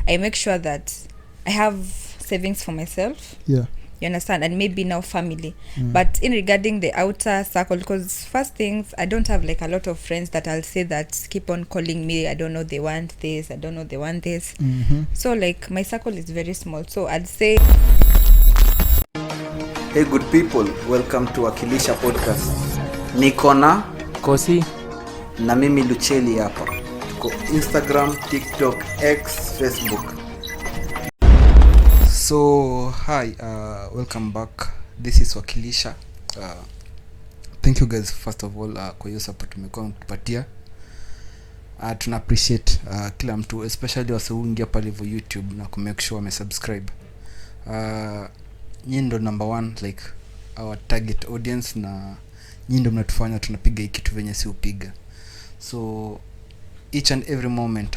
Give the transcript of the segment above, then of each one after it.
I make sure that I have savings for myself. Yeah. You understand? And maybe now family. But in regarding the outer circle, because first things, I don't have like a lot of friends that I'll say that keep on calling me. I don't know they want this. I don't know they want this. So like my circle is very small. So I'd say... Hey good people, welcome to Wakilisha podcast. Niko na Kosi na mimi Lucheli hapa. Tuko Instagram, TikTok, X, Facebook. So hi, welcome back. This is Wakilisha. Thank you guys first of all kwa hiyo support mmekuwa mkipatia. Tuna appreciate kila mtu, especially waseungia pale vo YouTube na kumake sure wamesubscribe. Nyinyi ndo number one, like our target audience, na nyinyi ndo mnatufanya tunapiga hiki kitu venye si upiga. So each and every moment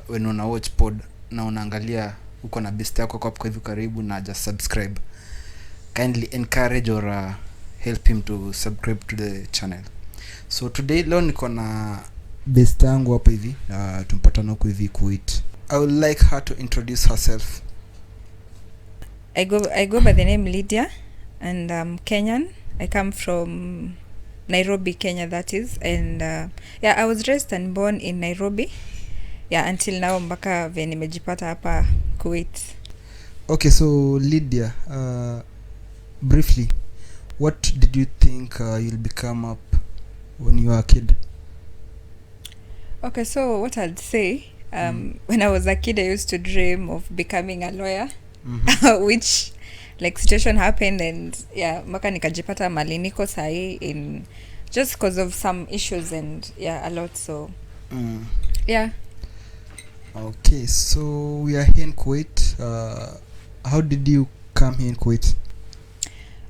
when una watch pod na unaangalia uko na best yako kwa hivi karibu na just subscribe, kindly encourage or help him to subscribe to the channel. So today leo niko na best yangu hapa hivi, tumpatana huko hivi Kuwait. I would like her to introduce herself. I go by the name Lydia, and I'm Kenyan. I come from Nairobi, Kenya, that is. And I was raised and born in Nairobi. Until now mpaka vile nimejipata hapa Kuwait. Okay, so Lydia, briefly, what did you think you'll become up when you were a kid? Okay, so what I'd say, when I was a kid, I used to dream of becoming a lawyer. Which like situation happened, and maka nikajipata mali niko sahi in just because of some issues and a lot. So Okay, so we are here in Kuwait. How did you come here in Kuwait?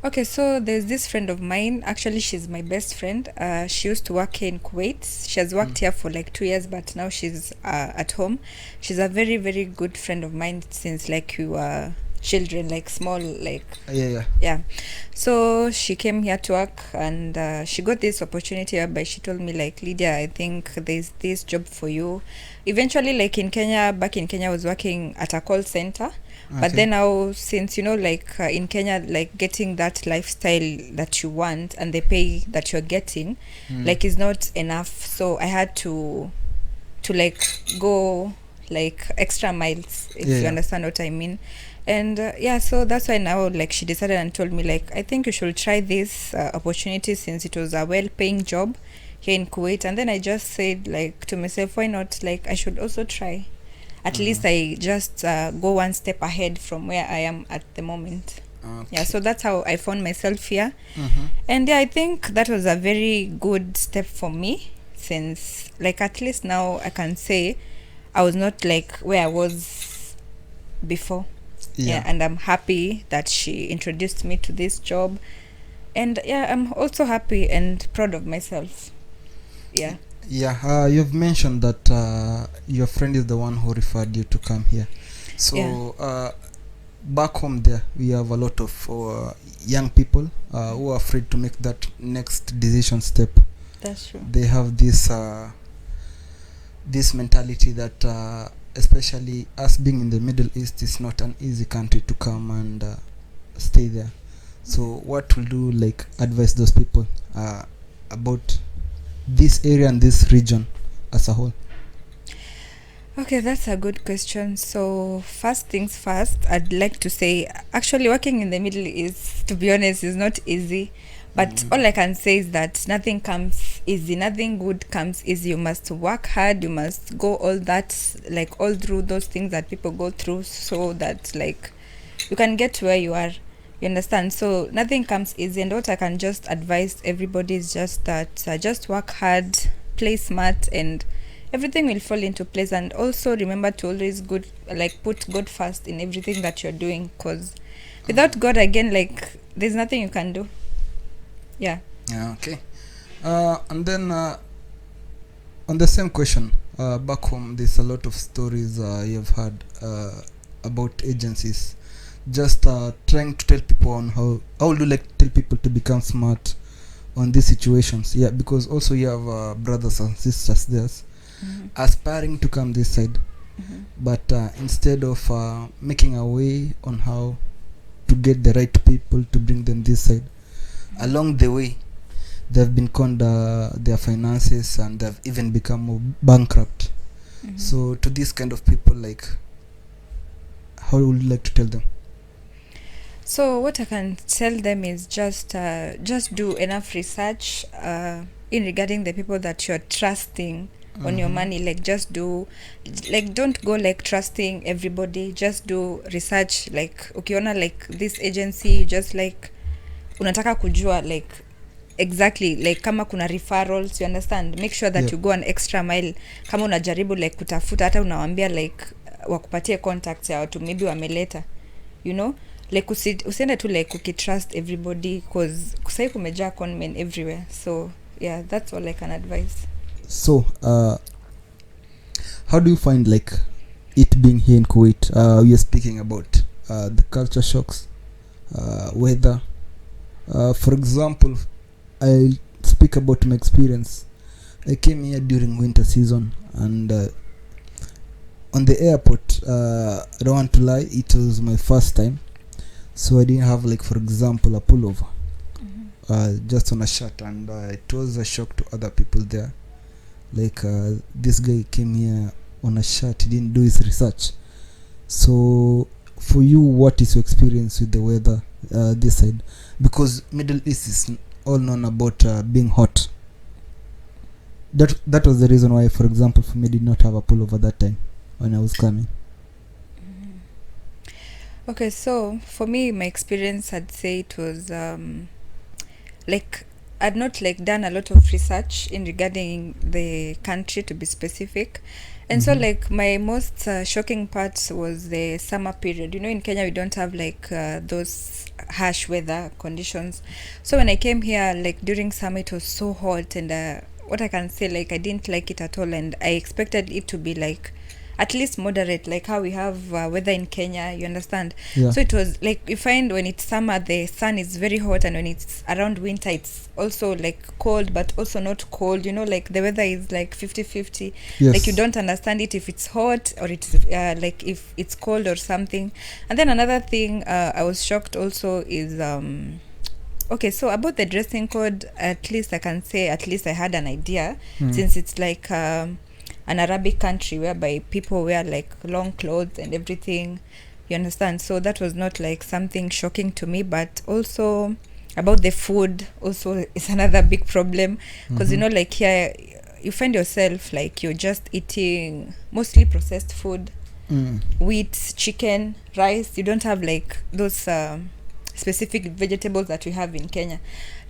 Okay, so there's this friend of mine. Actually, she's my best friend. She used to work here in Kuwait. She has worked here for like 2 years, but now she's at home. She's a very, very good friend of mine since like we were children, like small, like... Yeah. So she came here to work, and she got this opportunity whereby she told me like, Lydia, I think there's this job for you. Eventually, like back in Kenya, I was working at a call center. Okay. But then now, since like in Kenya, like getting that lifestyle that you want and the pay that you're getting, like is not enough. So I had to like go like extra miles, if you understand what I mean. And so that's why now like she decided and told me like, I think you should try this opportunity since it was a well-paying job here in Kuwait. And then I just said like to myself, why not, like I should also try. At least I just go one step ahead from where I am at the moment. Okay. So that's how I found myself here. And I think that was a very good step for me, since like at least now I can say I was not like where I was before. And I'm happy that she introduced me to this job. And I'm also happy and proud of myself. You've mentioned that your friend is the one who referred you to come here. So back home there, we have a lot of young people who are afraid to make that next decision step. That's true. They have this mentality that especially us being in the Middle East, is not an easy country to come and stay there. So what will you like advise those people about this area and this region as a whole? Okay, that's a good question. So first things first, I'd like to say actually working in the Middle East, to be honest, is not easy. But all I can say is that nothing comes easy. Nothing good comes easy. You must work hard. You must go all that, like all through those things that people go through, so that like you can get to where you are. You understand? So nothing comes easy. And what I can just advise everybody is just that just work hard, play smart, and everything will fall into place. And also remember to always put God first in everything that you're doing, because without God, again, like there's nothing you can do. Okay. And then on the same question, back home there's a lot of stories you've heard about agencies just trying to tell people on how would you like tell people to become smart on these situations. Because also you have brothers and sisters there aspiring to come this side, but instead of making a way on how to get the right people to bring them this side, along the way they've been conned their finances, and they've even become bankrupt. So to these kind of people, like, how would you like to tell them? So what I can tell them is just do enough research in regarding the people that you're trusting on your money. Like, just do, like, don't go like trusting everybody. Just do research. Like, ukiona like this agency, just like unataka kujua like exactly like kama kuna referrals, you understand, make sure that you go an extra mile. Kama unajaribu like kutafuta, hata unawaambia like wakupatie contacts ya watu maybe wameleta, you know, like usiende tu like ukitrust everybody, cause kusai kumejaa conmen everywhere. So yeah, that's all I can advise. So how do you find like it being here in Kuwait? We are speaking about the culture shocks, weather. For example, I speak about my experience. I came here during winter season, and on the airport, I don't want to lie, it was my first time, so I didn't have, like, for example, a pullover, just on a shirt, and it was a shock to other people there. Like, this guy came here on a shirt, he didn't do his research. So for you, what is your experience with the weather this side? Because Middle East is all known about being hot. That was the reason why, for example, for me, did not have a pullover that time when I was coming. Okay, so for me, my experience, I'd say it was like I'd not like done a lot of research in regarding the country, to be specific. And so like my most shocking part was the summer period. You know, in Kenya we don't have like those harsh weather conditions. So when I came here, like during summer, it was so hot, and what I can say, like I didn't like it at all, and I expected it to be like at least moderate, like how we have weather in Kenya, you understand? So it was like, you find when it's summer the sun is very hot, and when it's around winter it's also like cold but also not cold, you know, like the weather is like 50-50. Like you don't understand it if it's hot or it's like if it's cold or something. And then another thing I was shocked also is okay, so about the dressing code, at least I can say at least I had an idea, since it's like an Arabic country whereby people wear like long clothes and everything, you understand? So that was not like something shocking to me. But also about the food also is another big problem, because you know, like here you find yourself like you're just eating mostly processed food, wheat, chicken, rice. You don't have like those specific vegetables that we have in Kenya.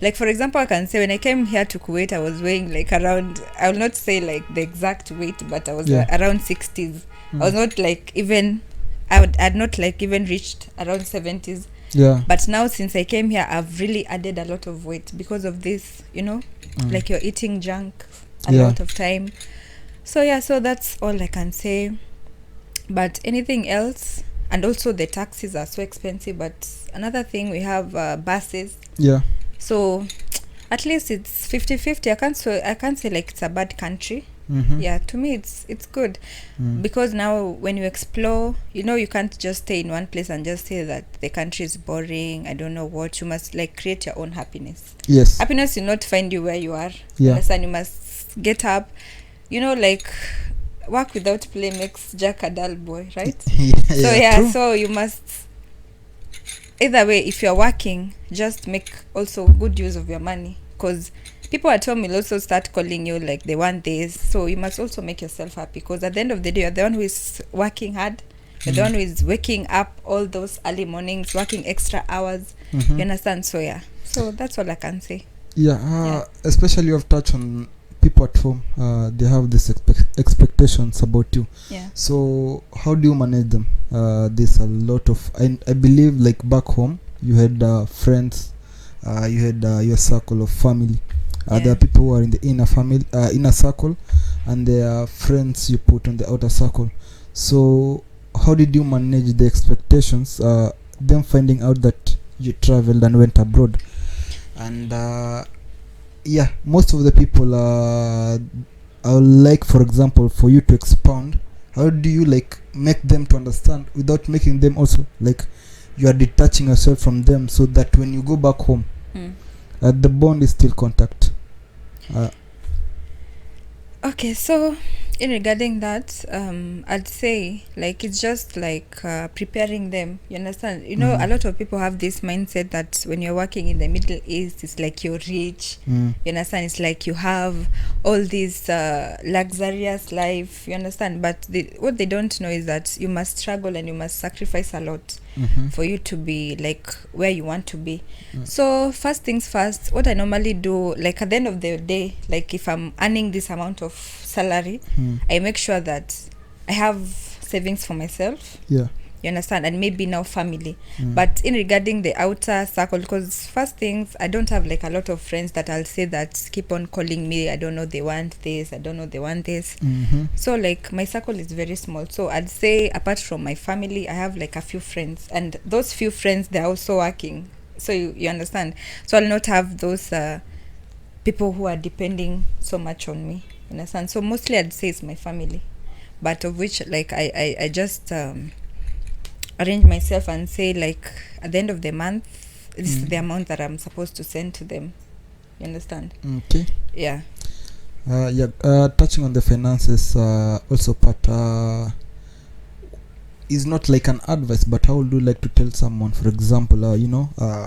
Like for example, I can say when I came here to Kuwait, I was weighing like around, I will not say like the exact weight, but I was around 60s. I was not like even, I'd not like even reached around 70s. But now since I came here, I've really added a lot of weight because of this, you know, like you're eating junk a lot of time. So yeah, so that's all I can say. But anything else, and also the taxis are so expensive. But another thing, we have buses. So at least it's 50-50. I can't say like it's a bad country. Yeah, to me it's good, because now when you explore, you know, you can't just stay in one place and just say that the country is boring, I don't know what. You must like create your own happiness. Happiness will not find you where you are. Understand? You must get up, you know, like work without play makes Jack a dull boy, right? So you must, either way, if you're working, just make also good use of your money, because people at home will also start calling you like they want this. So you must also make yourself happy, because at the end of the day, you're the one who is working hard. You're the one who is waking up all those early mornings, working extra hours. You understand? So yeah, so that's all I can say. Especially you've touched on people at home. They have this expectations about you. So how do you manage them? There's a lot of, I believe, like back home you had friends, you had your circle of family. There are people who are in the inner circle, and there are friends you put on the outer circle. So how did you manage the expectations, them finding out that you traveled and went abroad? And most of the people, I would like, for example, for you to expound how do you like make them to understand without making them also like you are detaching yourself from them, so that when you go back home, the bond is still contact? Okay, so in regarding that, I'd say like it's just like preparing them. You understand? You know, a lot of people have this mindset that when you're working in the Middle East, it's like you're rich. You understand? It's like you have all this luxurious life. You understand? But what they don't know is that you must struggle and you must sacrifice a lot for you to be like where you want to be. So first things first, what I normally do, like at the end of the day, like if I'm earning this amount of salary, I make sure that I have savings for myself. Yeah. You understand? And maybe now family. But in regarding the outer circle, because first things, I don't have like a lot of friends that I'll say that keep on calling me, I don't know they want this, I don't know they want this. So like my circle is very small. So I'd say apart from my family, I have like a few friends, and those few friends, they're also working. So you understand? So I'll not have those people who are depending so much on me. You understand? So mostly I'd say it's my family, but of which like I just arrange myself and say like at the end of the month, this is the amount that I'm supposed to send to them. You understand? Okay. Yeah. Touching on the finances, also part is not like an advice, but how would you like to tell someone, for example,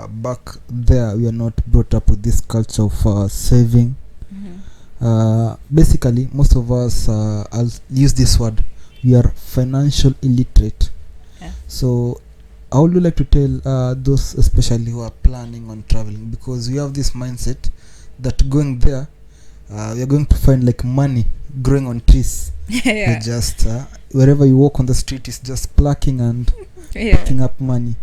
back there we are not brought up with this culture of saving. Basically most of us, I'll use this word, we are financial illiterate. So how would you like to tell those especially who are planning on traveling, because we have this mindset that going there we are going to find like money growing on trees. We just wherever you walk on the street is just plucking and picking up money,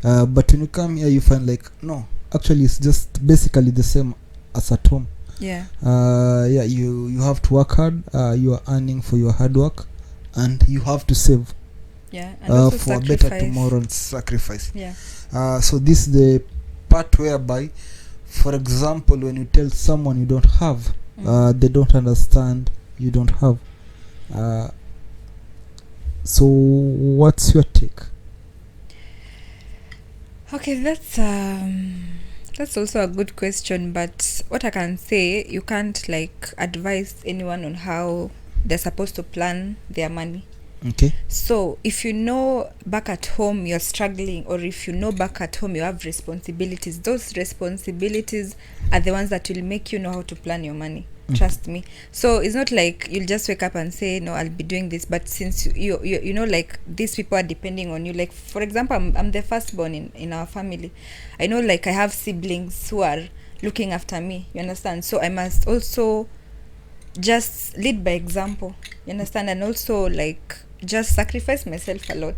but when you come here you find like no, actually it's just basically the same as at home. You have to work hard, you are earning for your hard work, and you have to save and for a better tomorrow and sacrifice. So this is the part whereby, for example, when you tell someone you don't have, they don't understand you don't have. So what's your take? Okay, that's also a good question, but what I can say, you can't like advise anyone on how they're supposed to plan their money. Okay. So if you know back at home you're struggling, or if you know back at home you have responsibilities, those responsibilities are the ones that will make you know how to plan your money. Trust me. So it's not like you'll just wake up and say no, I'll be doing this, but since you know like these people are depending on you. Like for example, I'm the firstborn in our family. I know like I have siblings who are looking after me. You understand? So I must also just lead by example. You understand? And also like just sacrifice myself a lot.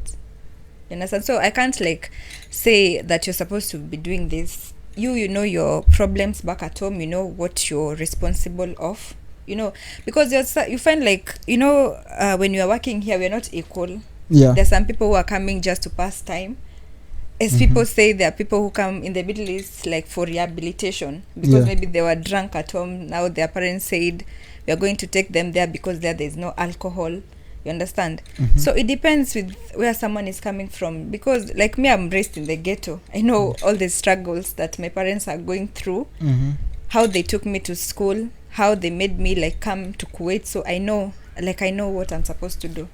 You understand? So I can't like say that you're supposed to be doing this. You know your problems back at home, you know what you're responsible of, you know, because you find like, you know, when you are working here, we're not equal. There's some people who are coming just to pass time. As people say, there are people who come in the Middle East like for rehabilitation, because maybe they were drunk at home. Now their parents said we are going to take them there because there's no alcohol. You understand? So it depends with where someone is coming from, because like me, I'm raised in the ghetto. I know all the struggles that my parents are going through, how they took me to school, how they made me like come to Kuwait. So I know what I'm supposed to do.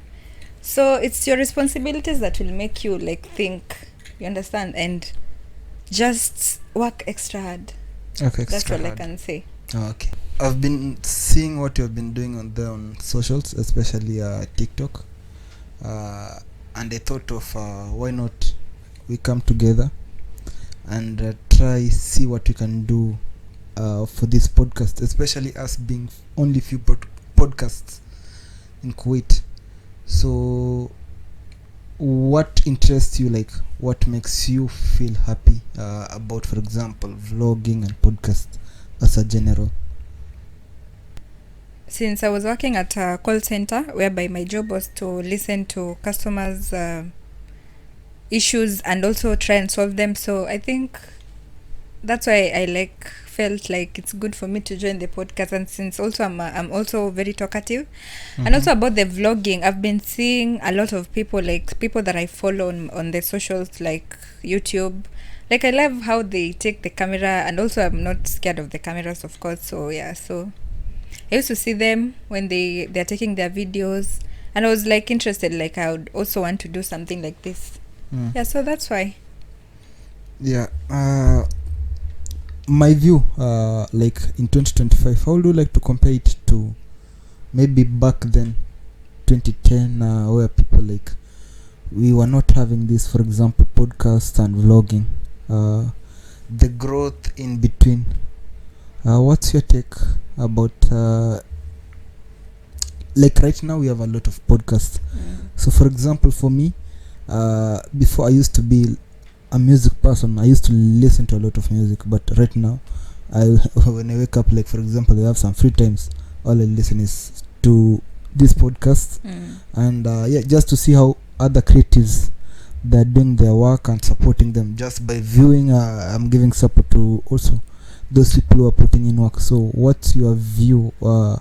So it's your responsibilities that will make you like think, you understand, and just work extra hard. That's all I can say. Okay. I've been seeing what you've been doing on socials, especially TikTok, and I thought of why not we come together and try see what we can do for this podcast, especially us being only few podcasts in Kuwait. So what interests you, like what makes you feel happy about, for example, vlogging and podcast as a general? Since I was working at a call center whereby my job was to listen to customers' issues and also try and solve them, so I think that's why I like felt like it's good for me to join the podcast. And since also I'm also very talkative, and also about the vlogging, I've been seeing a lot of people, like people that I follow on the socials, like YouTube. Like I love how they take the camera, and also I'm not scared of the cameras, of course. So yeah, so I used to see them when they're taking their videos, and I was like interested, like I would also want to do something like this. Yeah, so that's why. Yeah. My view, like in 2025, how would you like to compare it to maybe back then, 2010, where people like we were not having this, for example, podcast and vlogging, the growth in between. What's your take about like right now we have a lot of podcasts. So for example, for me, before I used to be a music person, I used to listen to a lot of music, but right now when I wake up, like for example, I have some free times, all I listen is to this podcast. And yeah, just to see how other creatives they're doing their work and supporting them. Just by viewing, I'm giving support to also those people who are putting in work. So what's your view on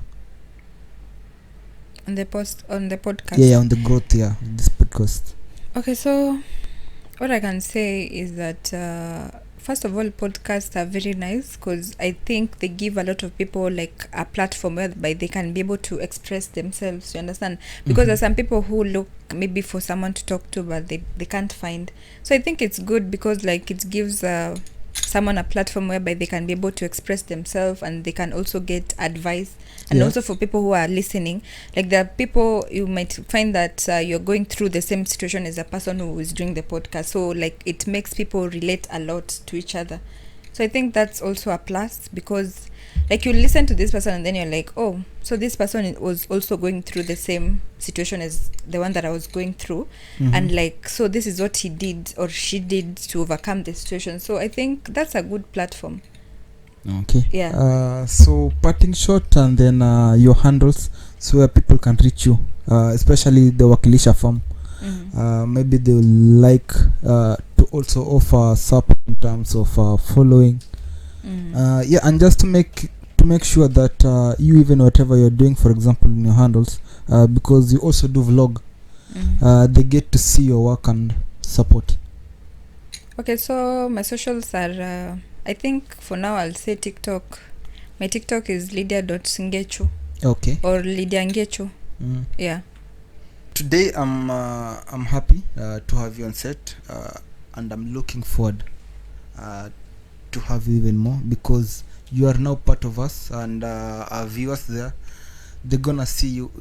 the podcast? Yeah, on the growth, yeah, this podcast. Okay, so what I can say is that first of all, podcasts are very nice because I think they give a lot of people like a platform whereby they can be able to express themselves, you understand? Because there's some people who look maybe for someone to talk to, but they can't find. So I think it's good because like it gives someone a platform whereby they can be able to express themselves, and they can also get advice. And also for people who are listening, like there are people you might find that you're going through the same situation as a person who is doing the podcast, so like it makes people relate a lot to each other. So I think that's also a plus, because like you listen to this person and then you're like, oh, so this person was also going through the same situation as the one that I was going through. And like, so this is what he did or she did to overcome the situation. So I think that's a good platform. Okay. Yeah. So parting shot, and then your handles, so where people can reach you, especially the Wakilisha farm. Maybe they will like to also offer support in terms of following. Yeah, and just to make sure that you, even whatever you're doing, for example in your handles, because you also do vlog, they get to see your work and support. Okay, so my socials are I think for now I'll say TikTok. My TikTok is Lydia.Ngechu. Okay. Or Lydia Ngechu. Yeah. Today I'm happy to have you on set, and I'm looking forward to have you even more, because you are now part of us, and our viewers there, they're gonna see you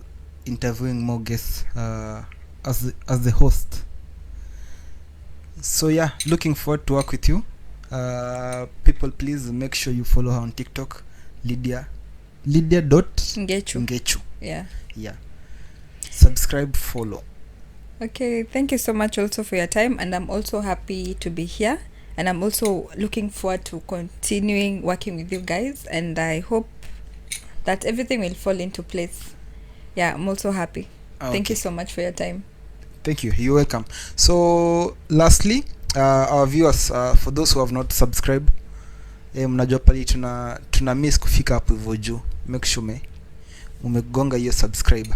interviewing more guests as the host. So yeah, looking forward to work with you. People, please make sure you follow her on TikTok, Lydia Ngechu. Yeah. Subscribe, follow. Okay, thank you so much also for your time, and I'm also happy to be here, and I'm also looking forward to continuing working with you guys, and I hope that everything will fall into place. Yeah, I'm also happy. Thank you so much for your time. Thank you. You're welcome. So lastly, our viewers, for those who have not subscribed, mnajua pali tuna miss kufika hapo hivyo juu. Make sure umegonga hiyo subscribe.